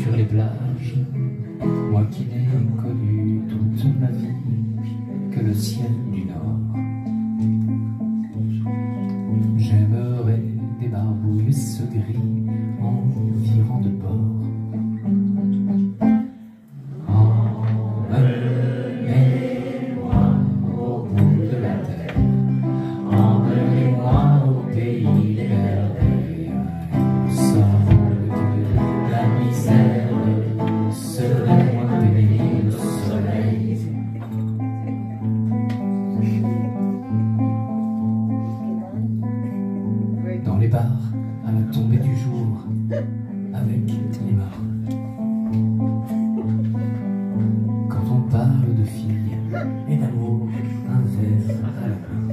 Sur les plages, moi qui n'ai connu toute ma vie que le ciel du Nord, j'aimerais débarbouiller ce gris environ de bord. Emmenez-moi au bout de la terre, emmenez-moi au pays des merveilles, sans que la misère serait moins pénible au soleil. Dans les bars, à la tombée du jour, avec les marins. Quand on parle de filles et d'amour, un verre à la main.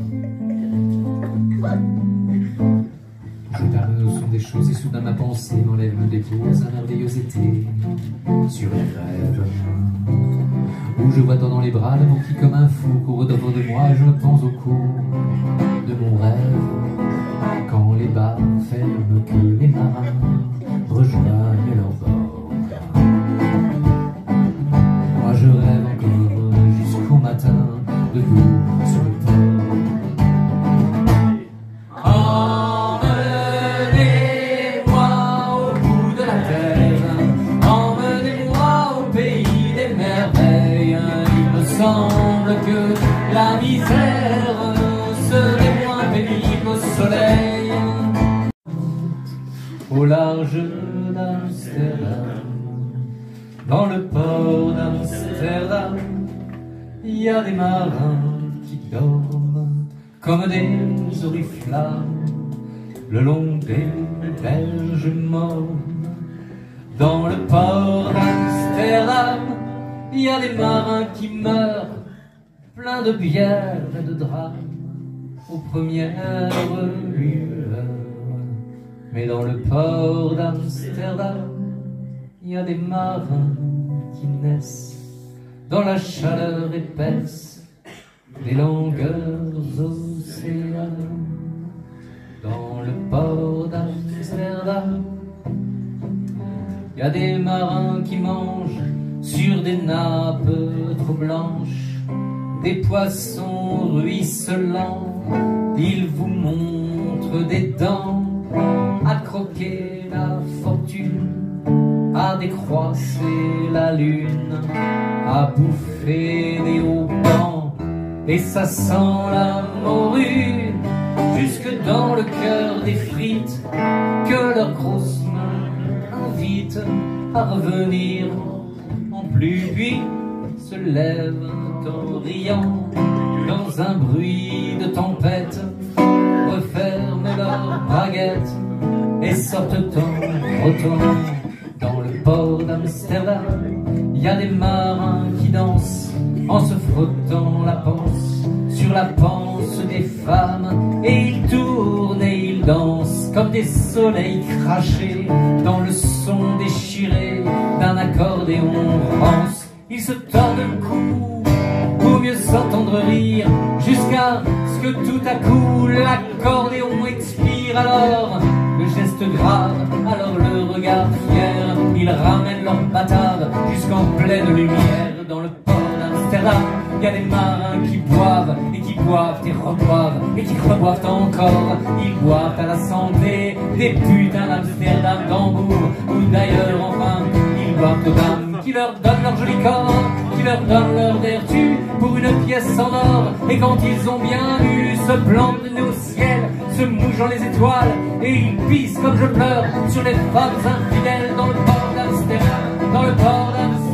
Je perds la notion des choses et soudain ma pensée m'enlève, me dépose un merveilleux été sur les rêves, où je vois dans les bras l'amour qui comme un fou court au-devant de moi. Je me pense au cours de mon rêve, quand les bars ferment, que les marins rejoignent leur bord. Moi je rêve encore jusqu'au matin, debout sur le port. Emmenez-moi au bout de la terre, emmenez-moi au pays des merveilles. Il me semble que la misère serait moins pénible au soleil. Au large d'Amsterdam, dans le port d'Amsterdam, il y a des marins qui dorment comme des oriflammes le long des berges mornes. Dans le port d'Amsterdam, il y a des marins qui meurent pleins de bière et de drames aux premières lueurs. Mais dans le port d'Amsterdam, il y a des marins qui naissent dans la chaleur épaisse des longueurs océanes. Dans le port d'Amsterdam, il y a des marins qui mangent sur des nappes trop blanches des poissons ruisselants. Ils vous montrent des dents à croquer la fortune, à décroisser la lune, à bouffer des haubans, et ça sent la morue jusque dans le cœur des frites que leurs grosses mains invitent à revenir en pluie, se lèvent en riant dans un bruit de tempête, referment leurs baguettes et sortent en trottant. Dans le port d'Amsterdam, il y a des marins qui dansent en se frottant la panse sur la panse des femmes, et ils tournent et ils dansent comme des soleils crachés dans le son déchiré d'un accordéon rance. Ils se tordent le cou pour mieux s'entendre rire, jusqu'à ce que tout à coup l'accordéon expire. Alors le geste grave, alors le regard fier, ils ramènent leur batave jusqu'en pleine lumière. Dans le port d'Amsterdam, il y a des marins qui boivent et qui boivent et reboivent et qui reboivent encore. Ils boivent à la santé des putains d'Amsterdam, d'Hambourg ou d'ailleurs. Enfin, ils boivent aux dames qui leur donnent leur joli corps, qui leur donnent leur vertu pour une pièce en or. Et quand ils ont bien vu, se plantent de au ciel, se mouchent dans les étoiles, et ils pissent comme je pleure sur les femmes infidèles. Dans le port d'Amsterdam, dans le port d'Amsterdam.